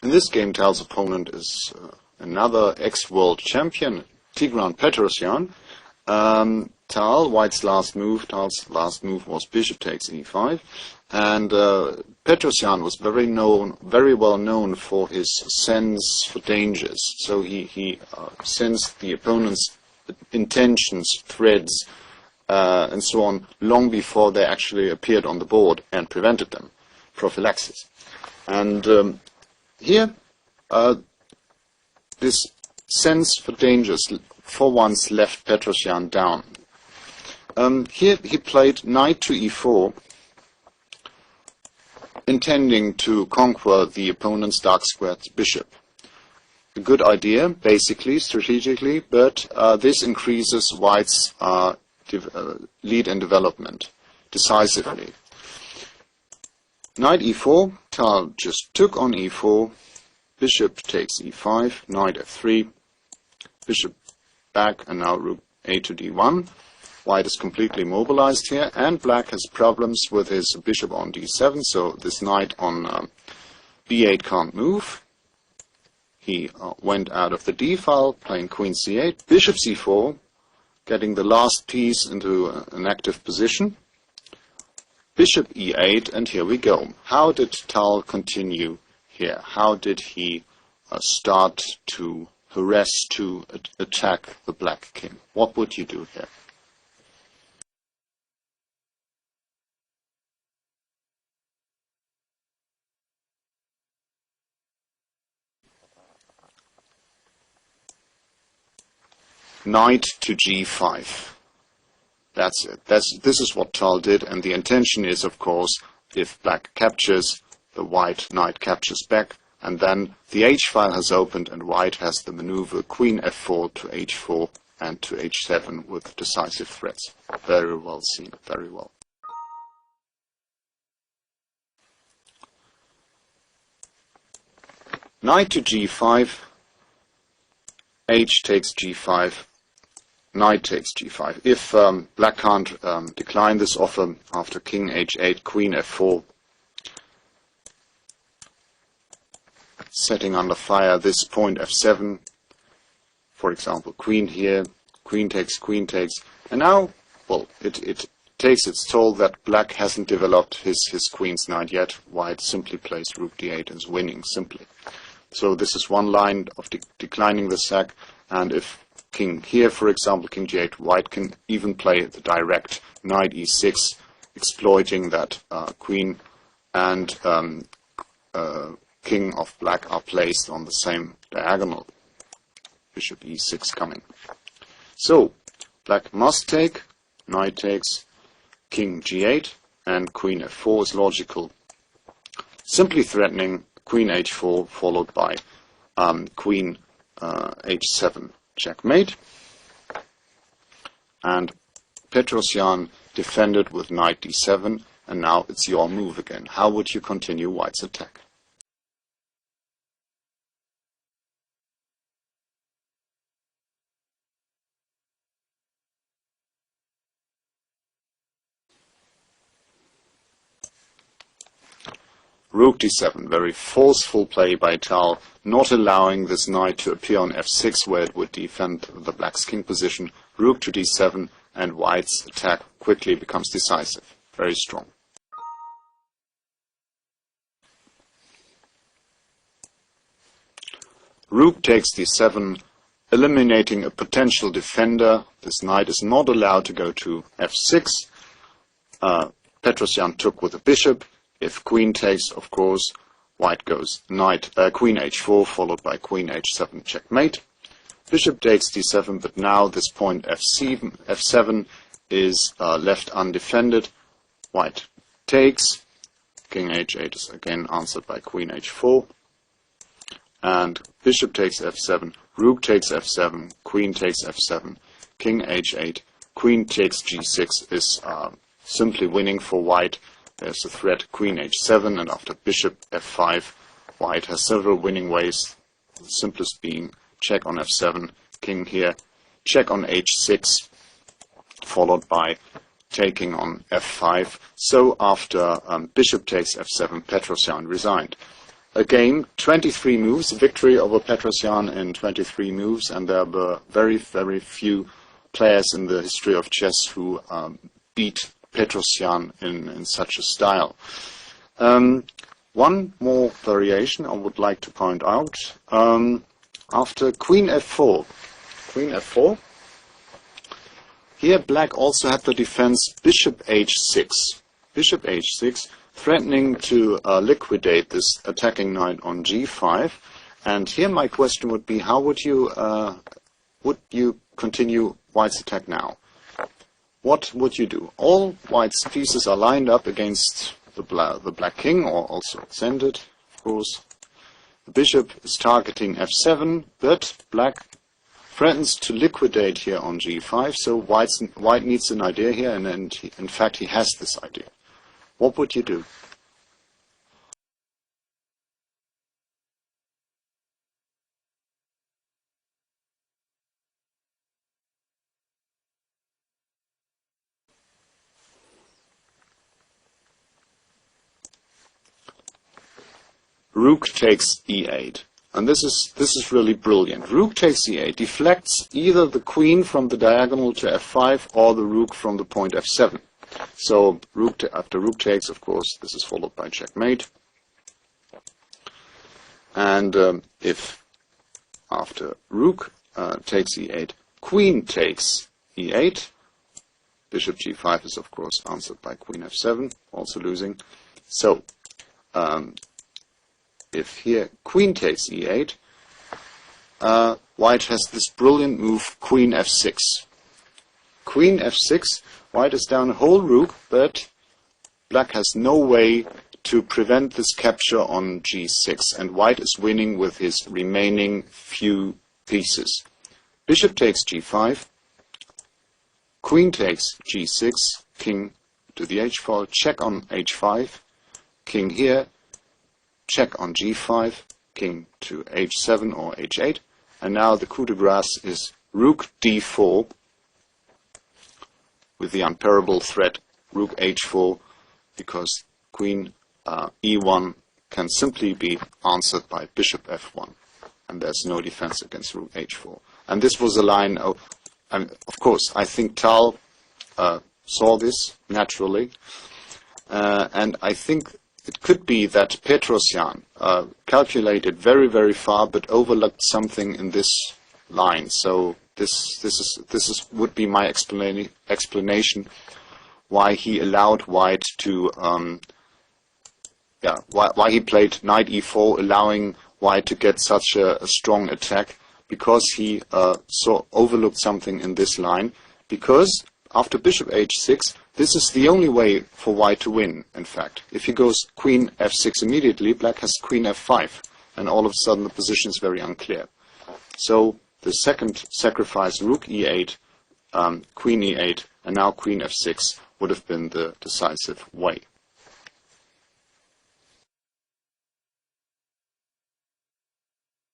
In this game, Tal's opponent is another ex-world champion, Tigran Petrosyan. Tal's last move was bishop takes e5, and Petrosyan was very well known for his sense for dangers. So he sensed the opponent's intentions, threads, and so on, long before they actually appeared on the board, and prevented them. Prophylaxis. And here, this sense for dangers for once left Petrosyan down. Here he played knight to e4, intending to conquer the opponent's dark-squared bishop. A good idea, basically, strategically, but this increases White's lead in development decisively. Knight e4, Tal just took on e4, bishop takes e5, knight f3, bishop back, and now rook a to d1. White is completely mobilized here, and black has problems with his bishop on d7, so this knight on b8 can't move. He went out of the d file, playing queen c8, bishop c4, getting the last piece into an active position. Bishop e8, and here we go. How did Tal continue here? How did he start to harass, to attack the black king? What would you do here? Knight to g5. That's it. This is what Tal did, and the intention is, of course, if black captures, the white knight captures back, and then the h-file has opened, and white has the maneuver queen f4 to h4 and to h7 with decisive threats. Very well seen, very well. Knight to g5, h takes g5, knight takes g5. If black can't decline this offer after king h8, queen f4, setting under fire this point f7, for example, queen here, queen takes, and now, well, it takes its toll that black hasn't developed his queen's knight yet. White simply plays rook d8 and is winning, simply. So this is one line of declining the sack, and if king here, for example, king g8, white can even play the direct knight e6, exploiting that queen and king of black are placed on the same diagonal. Bishop e6 coming. So, black must take, knight takes, king g8, and queen f4 is logical. Simply threatening queen h4, followed by queen h7 checkmate. And Petrosyan defended with knight d7, and now it's your move again. How would you continue White's attack? Rook d7, very forceful play by Tal, not allowing this knight to appear on f6 where it would defend the black's king position. Rook to d7, and White's attack quickly becomes decisive. Very strong. Rook takes d7, eliminating a potential defender. This knight is not allowed to go to f6. Petrosyan took with a bishop. If queen takes, of course, White goes queen h4, followed by queen h7 checkmate. Bishop takes d7, but now this point f7 is left undefended. White takes, king h8 is again answered by queen h4, and bishop takes f7, rook takes f7, queen takes f7, king h8, queen takes g6 is simply winning for White. There's a threat queen h7, and after bishop f5, White has several winning ways, the simplest being check on f7, king here, check on h6, followed by taking on f5. So after bishop takes f7, Petrosyan resigned. a game, 23 moves, victory over Petrosyan in 23 moves, and there were very, very few players in the history of chess who beat Petrosyan in such a style. One more variation I would like to point out. After Queen F4, here Black also had the defense Bishop H6. Bishop H6, threatening to liquidate this attacking knight on G5. And here my question would be, how would you continue White's attack now? What would you do? All White's pieces are lined up against the Black king, or also extended, of course. The bishop is targeting F7, but Black threatens to liquidate here on G5, so White needs an idea here, and in fact he has this idea. What would you do? Rook takes E8. And this is really brilliant. Rook takes E8 deflects either the queen from the diagonal to F5 or the rook from the point F7. So after rook takes, of course, this is followed by checkmate. And if after rook takes E8, queen takes E8, bishop G5 is, of course, answered by queen F7, also losing. So if here queen takes E8, White has this brilliant move, queen F6. Queen F6, White is down a whole rook, but Black has no way to prevent this capture on G6, and White is winning with his remaining few pieces. Bishop takes G5, queen takes G6, king to the H file, check on H5, king here, check on G5, king to H7 or H8, and now the coup de grace is rook D4 with the unparalleled threat rook H4, because queen E1 can simply be answered by bishop F1, and there's no defense against rook H4. And this was a line of course, I think Tal saw this naturally, and I think it could be that Petrosyan calculated very, very far, but overlooked something in this line. So this would be my explanation why he allowed White to why he played knight e4, allowing White to get such a strong attack, because he overlooked something in this line. Because after bishop h6, this is the only way for White to win, in fact. If he goes queen f6 immediately, Black has queen f5, and all of a sudden the position is very unclear. So the second sacrifice, rook e8, queen e8, and now queen f6, would have been the decisive way.